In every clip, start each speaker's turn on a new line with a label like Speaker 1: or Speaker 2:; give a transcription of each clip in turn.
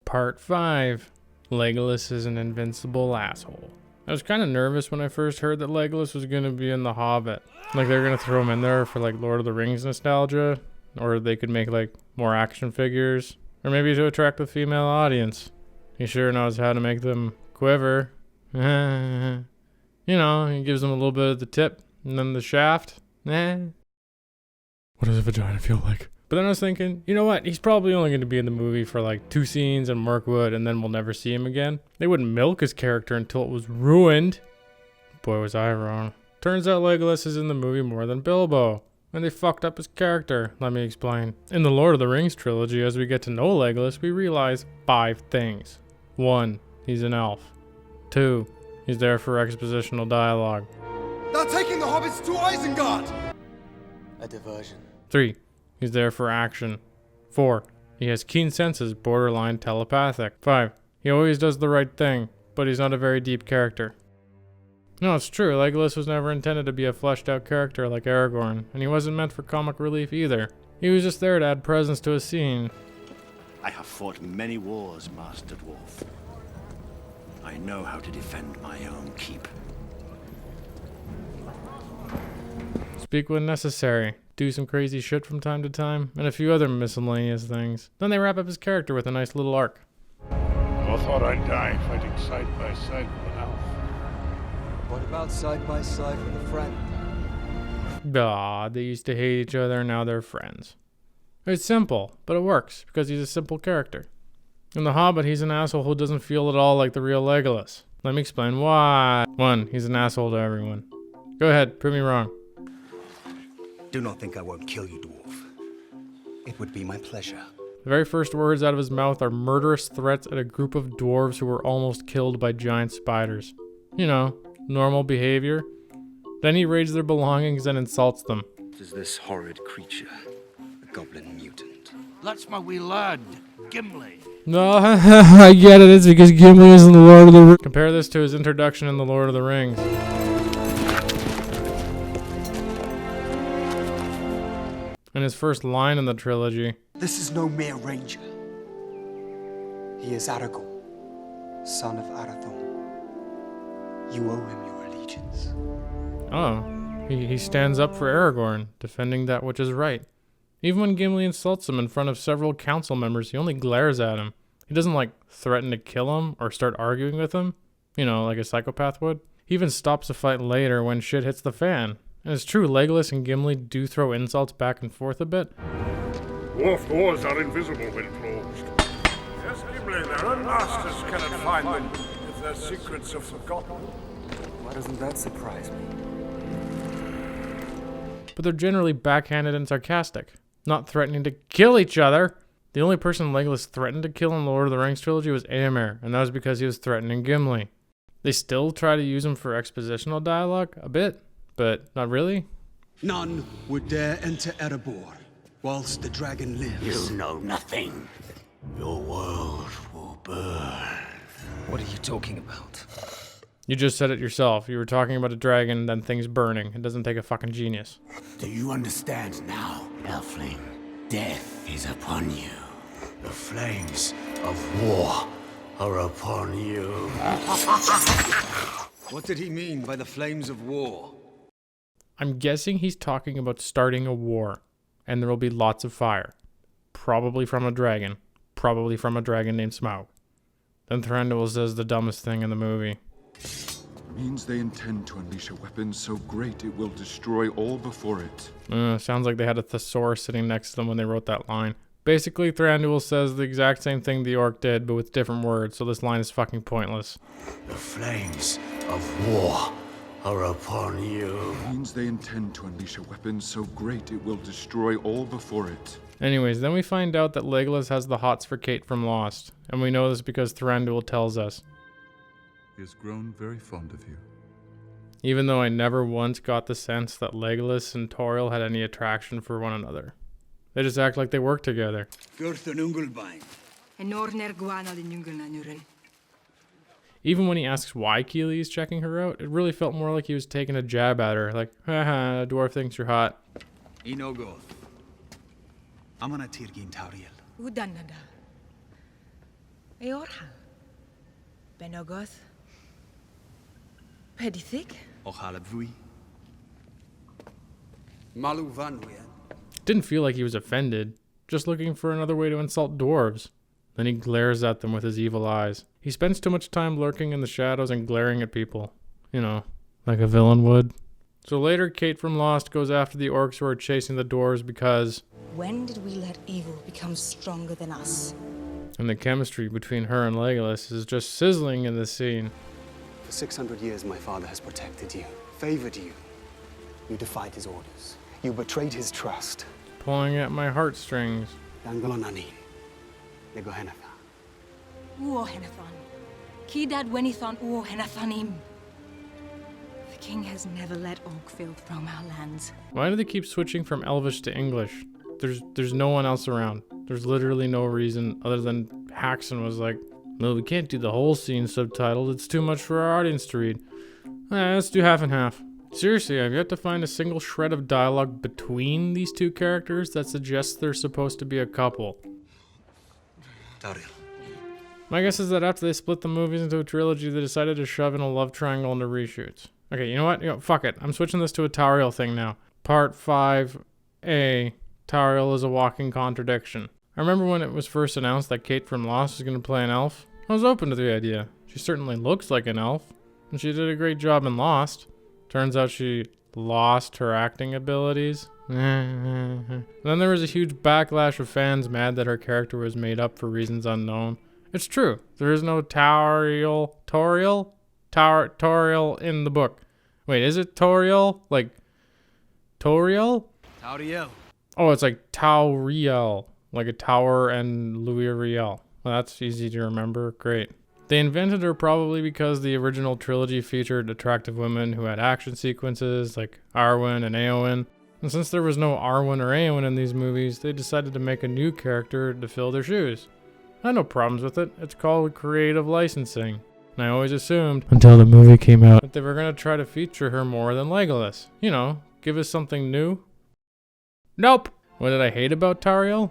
Speaker 1: Part 5. Legolas is an invincible asshole. I was kind of nervous when I first heard that Legolas was going to be in The Hobbit. Like they're going to throw him in there for like Lord of the Rings nostalgia. Or they could make like more action figures. Or maybe to attract the female audience. He sure knows how to make them quiver. You know, he gives them a little bit of the tip and then the shaft. What does a vagina feel like? But then I was thinking, you know what? He's probably only going to be in the movie for like 2 scenes in Mirkwood and then we'll never see him again. They wouldn't milk his character until it was ruined. Boy, was I wrong. Turns out Legolas is in the movie more than Bilbo. And they fucked up his character. Let me explain. In the Lord of the Rings trilogy, as we get to know Legolas, we realize 5 things. 1. He's an elf. 2. He's there for expositional dialogue.
Speaker 2: They're taking the hobbits to Isengard!
Speaker 3: A diversion.
Speaker 1: 3. He's there for action. 4. He has keen senses, borderline telepathic. 5. He always does the right thing, but he's not a very deep character. No, it's true. Legolas was never intended to be a fleshed out character like Aragorn, and he wasn't meant for comic relief either. He was just there to add presence to a scene.
Speaker 4: I have fought many wars, Master Dwarf. I know how to defend my own keep.
Speaker 1: Speak when necessary. Do some crazy shit from time to time, and a few other miscellaneous things. Then they wrap up his character with a nice little arc.
Speaker 5: I thought I'd die fighting side by side with an elf.
Speaker 3: What about side by side with a friend?
Speaker 1: They used to hate each other, now they're friends. It's simple, but it works, because he's a simple character. In The Hobbit, he's an asshole who doesn't feel at all like the real Legolas. Let me explain why. 1. He's an asshole to everyone. Go ahead, prove me wrong.
Speaker 2: Do not think I won't kill you, dwarf. It would be my pleasure.
Speaker 1: The very first words out of his mouth are murderous threats at a group of dwarves who were almost killed by giant spiders. You know, normal behavior. Then he raids their belongings and insults them.
Speaker 2: What is this horrid creature? A goblin mutant.
Speaker 5: That's my wee lad, Gimli.
Speaker 1: No, I get it. It's because Gimli is in the Lord of the Rings. Compare this to his introduction in the Lord of the Rings. And his first line in the trilogy.
Speaker 3: This is no mere ranger. He is Aragorn, son of Arathorn. You owe him your allegiance.
Speaker 1: Oh, he stands up for Aragorn, defending that which is right. Even when Gimli insults him in front of several council members, he only glares at him. He doesn't like threaten to kill him or start arguing with him, you know, like a psychopath would. He even stops the fight later when shit hits the fan. And it's true, Legolas and Gimli do throw insults back and forth a bit.
Speaker 5: Dwarf doors are invisible when closed. Yes, Gimli, their own masters cannot find them if their secrets are forgotten.
Speaker 3: Why doesn't that surprise me?
Speaker 1: But they're generally backhanded and sarcastic, not threatening to kill each other. The only person Legolas threatened to kill in the Lord of the Rings trilogy was Éomer, and that was because he was threatening Gimli. They still try to use him for expositional dialogue, a bit, but not really.
Speaker 6: None would dare enter Erebor whilst the dragon lives.
Speaker 4: You know nothing. Your world will burn.
Speaker 3: What are you talking about?
Speaker 1: You just said it yourself. You were talking about a dragon, then things burning. It doesn't take a fucking genius.
Speaker 4: Do you understand now, Elfling? Death is upon you. The flames of war are upon you.
Speaker 6: What did he mean by the flames of war?
Speaker 1: I'm guessing he's talking about starting a war, and there will be lots of fire. Probably from a dragon. Probably from a dragon named Smaug. Then Thranduil says the dumbest thing in the movie.
Speaker 7: Means they intend to unleash a weapon so great it will destroy all before it.
Speaker 1: Sounds like they had a thesaurus sitting next to them when they wrote that line. Basically, Thranduil says the exact same thing the orc did, but with different words, so this line is fucking pointless.
Speaker 4: The flames of war are upon you.
Speaker 7: Means they intend to unleash a weapon so great it will destroy all before it.
Speaker 1: Anyways, then we find out that Legolas has the hots for Kate from Lost, and we know this because Thranduil tells us.
Speaker 7: He has grown very fond of you.
Speaker 1: Even though I never once got the sense that Legolas and Tauriel had any attraction for one another. They just act like they work together. Even when he asks why Keely is checking her out, it really felt more like he was taking a jab at her, like, haha, dwarf thinks you're hot.
Speaker 8: Eorha. Benogoth. Pedithic.
Speaker 6: Ochalabvui. Malu Vanwea.
Speaker 1: Didn't feel like he was offended, just looking for another way to insult dwarves. Then he glares at them with his evil eyes. He spends too much time lurking in the shadows and glaring at people. You know, like a villain would. So later, Kate from Lost goes after the orcs who are chasing the dwarves because...
Speaker 8: When did we let evil become stronger than us?
Speaker 1: And the chemistry between her and Legolas is just sizzling in this scene.
Speaker 2: For 600 years, my father has protected you, favored you. You defied his orders. You betrayed his trust.
Speaker 1: Pulling at my heartstrings.
Speaker 2: Dangalonani. Negohenatha.
Speaker 8: Uohenathan. Kidad Wenithan Uohenathanim. The king has never let Oakfield roam our lands.
Speaker 1: Why do they keep switching from Elvish to English? There's no one else around. There's literally no reason other than Haxon was like, no, we can't do the whole scene subtitled. It's too much for our audience to read. Let's do half and half. Seriously, I've yet to find a single shred of dialogue between these two characters that suggests they're supposed to be a couple.
Speaker 2: Tauriel.
Speaker 1: My guess is that after they split the movies into a trilogy, they decided to shove in a love triangle into reshoots. Okay, you know what? Fuck it. I'm switching this to a Tauriel thing now. Part 5A. Tauriel is a walking contradiction. I remember when it was first announced that Kate from Lost was going to play an elf. I was open to the idea. She certainly looks like an elf, and she did a great job in Lost. Turns out she lost her acting abilities. Then there was a huge backlash of fans mad that her character was made up for reasons unknown. It's true. There is no Tauriel in the book. Wait, is it Tauriel? Like Tauriel?
Speaker 2: Tauriel.
Speaker 1: Oh, it's like Tauriel, like a tower and Louis Riel. Well, that's easy to remember. Great. They invented her probably because the original trilogy featured attractive women who had action sequences like Arwen and Éowyn. And since there was no Arwen or Éowyn in these movies, they decided to make a new character to fill their shoes. I had no problems with it. It's called creative licensing. And I always assumed, until the movie came out, that they were going to try to feature her more than Legolas. You know, give us something new. Nope. What did I hate about Tauriel?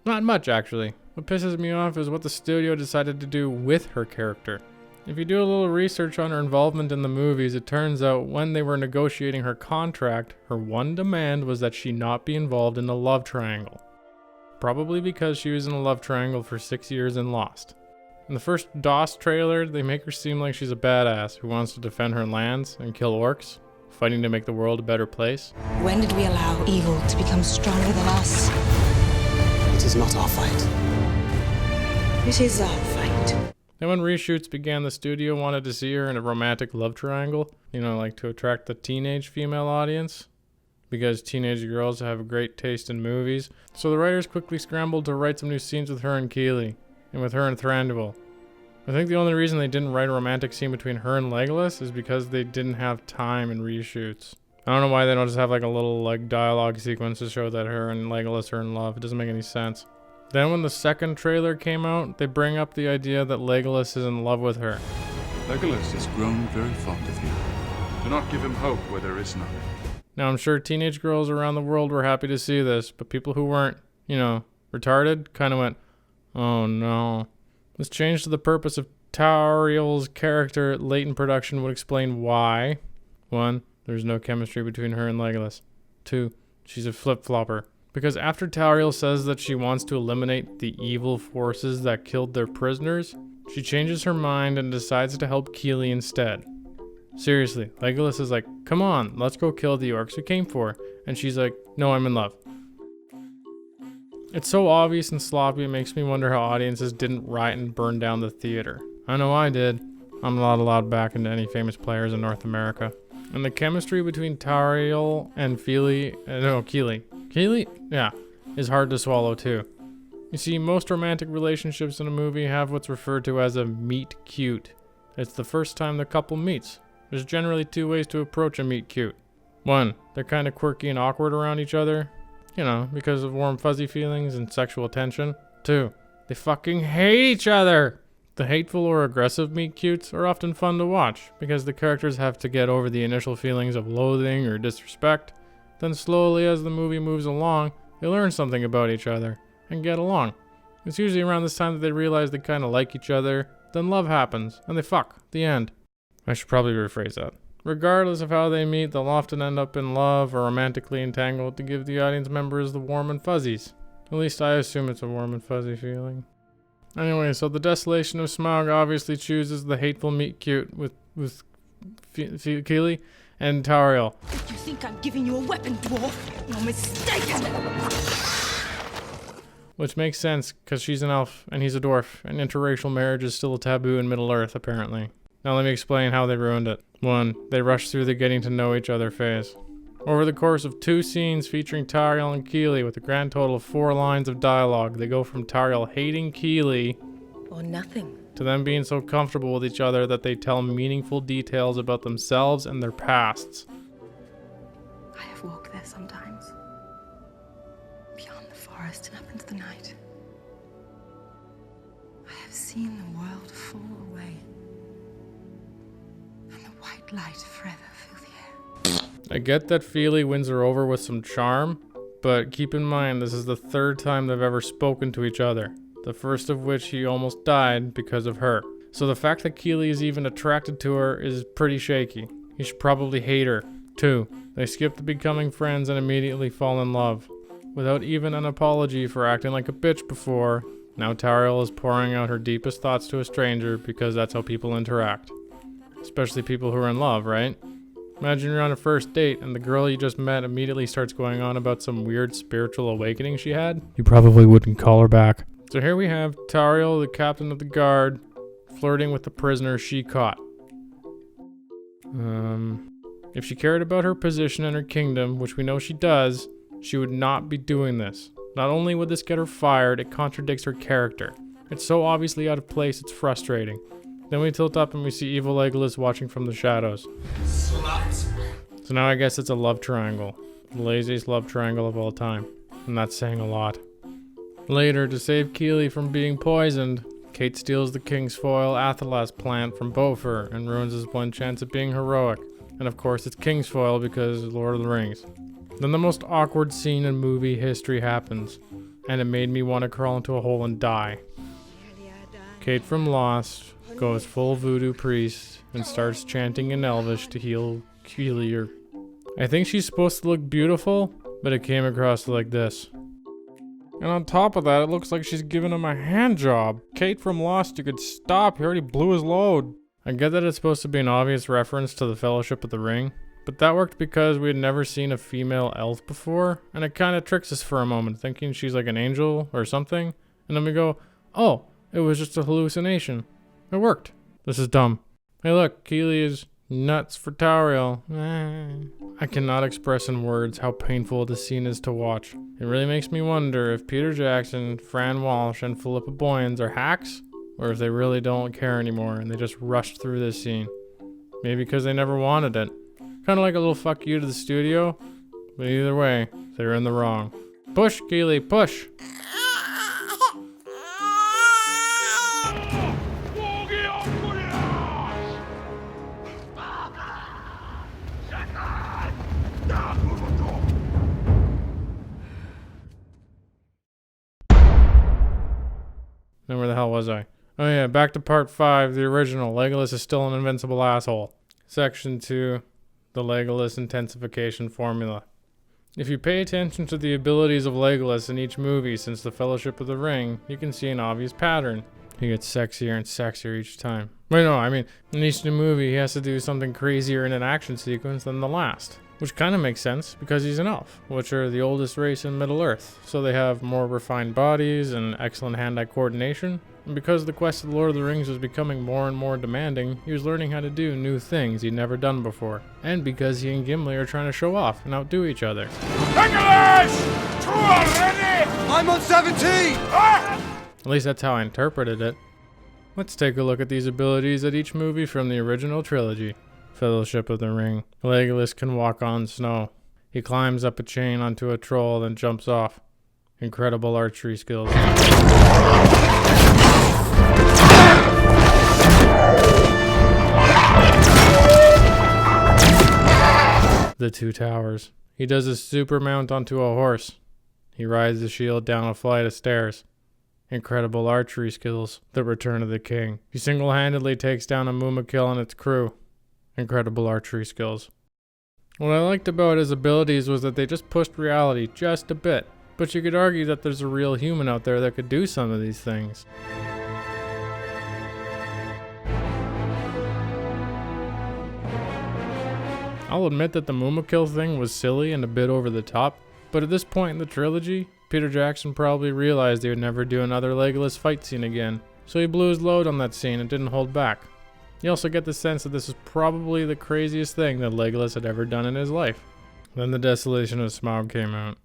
Speaker 1: Not much, actually. What pisses me off is what the studio decided to do with her character. If you do a little research on her involvement in the movies, it turns out when they were negotiating her contract, her one demand was that she not be involved in a love triangle. Probably because she was in a love triangle for 6 years and Lost. In the first DOS trailer, they make her seem like she's a badass who wants to defend her lands and kill orcs, fighting to make the world a better place.
Speaker 8: When did we allow evil to become stronger than us?
Speaker 2: It is not our fight.
Speaker 8: It is our fight.
Speaker 1: Then when reshoots began, the studio wanted to see her in a romantic love triangle, you know, like to attract the teenage female audience, because teenage girls have a great taste in movies. So the writers quickly scrambled to write some new scenes with her and Keeley, and with her and Thranduil. I think the only reason they didn't write a romantic scene between her and Legolas is because they didn't have time in reshoots. I don't know why they don't just have like a little like dialogue sequence to show that her and Legolas are in love. It doesn't make any sense. Then when the second trailer came out, they bring up the idea that Legolas is in love with her.
Speaker 7: Legolas has grown very fond of you. Do not give him hope where there is none.
Speaker 1: Now I'm sure teenage girls around the world were happy to see this, but people who weren't, you know, retarded kind of went, oh no. This change to the purpose of Tauriel's character late in production would explain why. 1. There's no chemistry between her and Legolas. 2. She's a flip-flopper. Because after Tauriel says that she wants to eliminate the evil forces that killed their prisoners, she changes her mind and decides to help Keeley instead. Seriously, Legolas is like, come on, let's go kill the orcs we came for. And she's like, no, I'm in love. It's so obvious and sloppy, it makes me wonder how audiences didn't riot and burn down the theater. I know I did. I'm not allowed back into any famous players in North America. And the chemistry between Tauriel and Keeley, yeah, is hard to swallow too. You see, most romantic relationships in a movie have what's referred to as a meet cute. It's the first time the couple meets. There's generally 2 ways to approach a meet cute. 1, they're kind of quirky and awkward around each other, you know, because of warm fuzzy feelings and sexual tension. 2, they fucking hate each other. The hateful or aggressive meet cutes are often fun to watch because the characters have to get over the initial feelings of loathing or disrespect. Then slowly as the movie moves along, they learn something about each other and get along. It's usually around this time that they realize they kind of like each other. Then love happens, and they fuck. The end. I should probably rephrase that. Regardless of how they meet, they'll often end up in love or romantically entangled to give the audience members the warm and fuzzies. At least I assume it's a warm and fuzzy feeling. Anyway, so the Desolation of Smaug obviously chooses the hateful meet cute with Keely and Tauriel.
Speaker 8: If you think I'm giving you a weapon, dwarf, you're mistaken!
Speaker 1: Which makes sense, because she's an elf and he's a dwarf, and interracial marriage is still a taboo in Middle-earth, apparently. Now let me explain how they ruined it. 1. They rushed through the getting to know each other phase. Over the course of 2 scenes featuring Tauriel and Keely with a grand total of 4 lines of dialogue, they go from Tauriel hating Keely
Speaker 8: Or nothing.
Speaker 1: to them being so comfortable with each other that they tell meaningful details about themselves and their pasts.
Speaker 8: I have walked there sometimes. Beyond the forest and up into the night. I have seen the world fall away. And the white light forever fill the air.
Speaker 1: I get that Feely wins her over with some charm, but keep in mind this is the 3rd time they've ever spoken to each other. The first of which he almost died because of her. So the fact that Keely is even attracted to her is pretty shaky. He should probably hate her. 2. They skip to becoming friends and immediately fall in love. Without even an apology for acting like a bitch before, now Tauriel is pouring out her deepest thoughts to a stranger because that's how people interact. Especially people who are in love, right? Imagine you're on a first date and the girl you just met immediately starts going on about some weird spiritual awakening she had. You probably wouldn't call her back. So here we have Tauriel, the captain of the guard, flirting with the prisoner she caught. If she cared about her position in her kingdom, which we know she does, she would not be doing this. Not only would this get her fired, it contradicts her character. It's so obviously out of place, it's frustrating. Then we tilt up and we see evil Legolas watching from the shadows.
Speaker 4: Slut.
Speaker 1: So now I guess it's a love triangle. The laziest love triangle of all time. And that's saying a lot. Later, to save Keely from being poisoned, Kate steals the King's Foil Athelas plant from Beaufort and ruins his one chance at being heroic. And of course it's King's Foil because Lord of the Rings. Then the most awkward scene in movie history happens, and it made me want to crawl into a hole and die. Kate from Lost goes full voodoo priest and starts chanting in Elvish to heal Keely. I think she's supposed to look beautiful, but it came across like this. And on top of that, it looks like she's giving him a hand job. Kate from Lost, you could stop, he already blew his load. I get that it's supposed to be an obvious reference to the Fellowship of the Ring, but that worked because we had never seen a female elf before, and it kind of tricks us for a moment, thinking she's like an angel or something, and then we go, oh, it was just a hallucination. It worked. This is dumb. Hey look, Keely is nuts for Tauriel. I cannot express in words how painful this scene is to watch. It really makes me wonder if Peter Jackson, Fran Walsh, and Philippa Boyens are hacks, or if they really don't care anymore and they just rushed through this scene. Maybe because they never wanted it. Kind of like a little fuck you to the studio, but either way, they're in the wrong. Push, Keely, push! Then where the hell was I? Oh yeah, back to part 5, the original. Legolas is still an invincible asshole. Section 2, the Legolas intensification formula. If you pay attention to the abilities of Legolas in each movie since the Fellowship of the Ring, you can see an obvious pattern. He gets sexier and sexier each time. Wait, no, I mean, in each new movie he has to do something crazier in an action sequence than the last. Which kind of makes sense, because he's an elf, which are the oldest race in Middle-earth, so they have more refined bodies and excellent hand-eye coordination. And because the quest of the Lord of the Rings was becoming more and more demanding, he was learning how to do new things he'd never done before. And because he and Gimli are trying to show off and outdo each other.
Speaker 5: Legolas! 2 already!
Speaker 3: I'm on 17!
Speaker 5: Ah!
Speaker 1: At least that's how I interpreted it. Let's take a look at these abilities at each movie from the original trilogy. Fellowship of the Ring. Legolas can walk on snow. He climbs up a chain onto a troll, then jumps off. Incredible archery skills. The 2 towers. He does a super mount onto a horse. He rides the shield down a flight of stairs. Incredible archery skills. The Return of the King. He single-handedly takes down a Mumakil and its crew. Incredible archery skills. What I liked about his abilities was that they just pushed reality just a bit, but you could argue that there's a real human out there that could do some of these things. I'll admit that the Mumakil thing was silly and a bit over the top, but at this point in the trilogy, Peter Jackson probably realized he would never do another Legolas fight scene again, so he blew his load on that scene and didn't hold back. You also get the sense that this is probably the craziest thing that Legolas had ever done in his life. Then the Desolation of Smaug came out,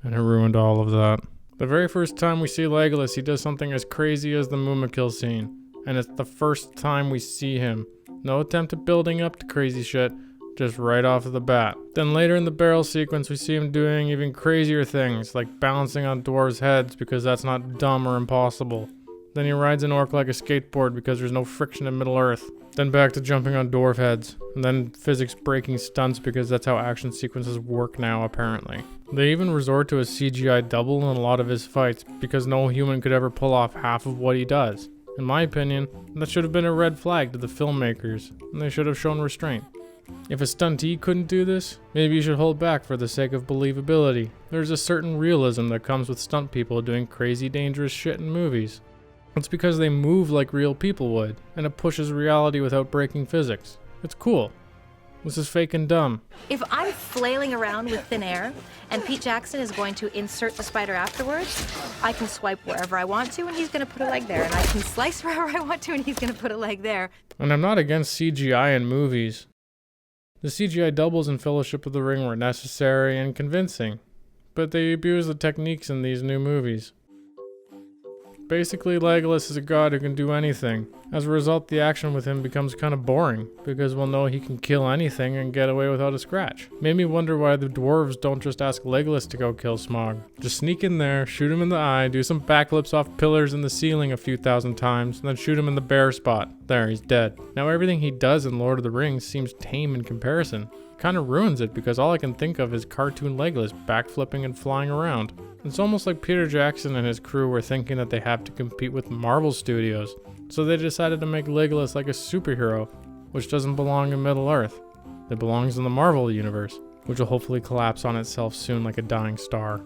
Speaker 1: and it ruined all of that. The very first time we see Legolas, he does something as crazy as the Mumakil scene, and it's the first time we see him. No attempt at building up to crazy shit, just right off of the bat. Then later in the barrel sequence, we see him doing even crazier things, like balancing on dwarves' heads because that's not dumb or impossible. Then he rides an orc like a skateboard because there's no friction in Middle-earth. Then back to jumping on dwarf heads. And then physics breaking stunts because that's how action sequences work now, apparently. They even resort to a CGI double in a lot of his fights because no human could ever pull off half of what he does. In my opinion, that should have been a red flag to the filmmakers, and they should have shown restraint. If a stuntee couldn't do this, maybe you should hold back for the sake of believability. There's a certain realism that comes with stunt people doing crazy dangerous shit in movies. It's because they move like real people would, and it pushes reality without breaking physics. It's cool. This is fake and dumb.
Speaker 9: If I'm flailing around with thin air, and Pete Jackson is going to insert the spider afterwards, I can swipe wherever I want to, and he's going to put a leg there, and I can slice wherever I want to, and he's going to put a leg there.
Speaker 1: And I'm not against CGI in movies. The CGI doubles in Fellowship of the Ring were necessary and convincing, but they abuse the techniques in these new movies. Basically, Legolas is a god who can do anything. As a result, the action with him becomes kind of boring, because we'll know he can kill anything and get away without a scratch. Made me wonder why the dwarves don't just ask Legolas to go kill Smaug. Just sneak in there, shoot him in the eye, do some backflips off pillars in the ceiling a few thousand times, and then shoot him in the bare spot. There, he's dead. Now everything he does in Lord of the Rings seems tame in comparison. Kind of ruins it because all I can think of is cartoon Legolas backflipping and flying around. It's almost like Peter Jackson and his crew were thinking that they have to compete with Marvel Studios, so they decided to make Legolas like a superhero, which doesn't belong in Middle-earth. It belongs in the Marvel universe, which will hopefully collapse on itself soon like a dying star.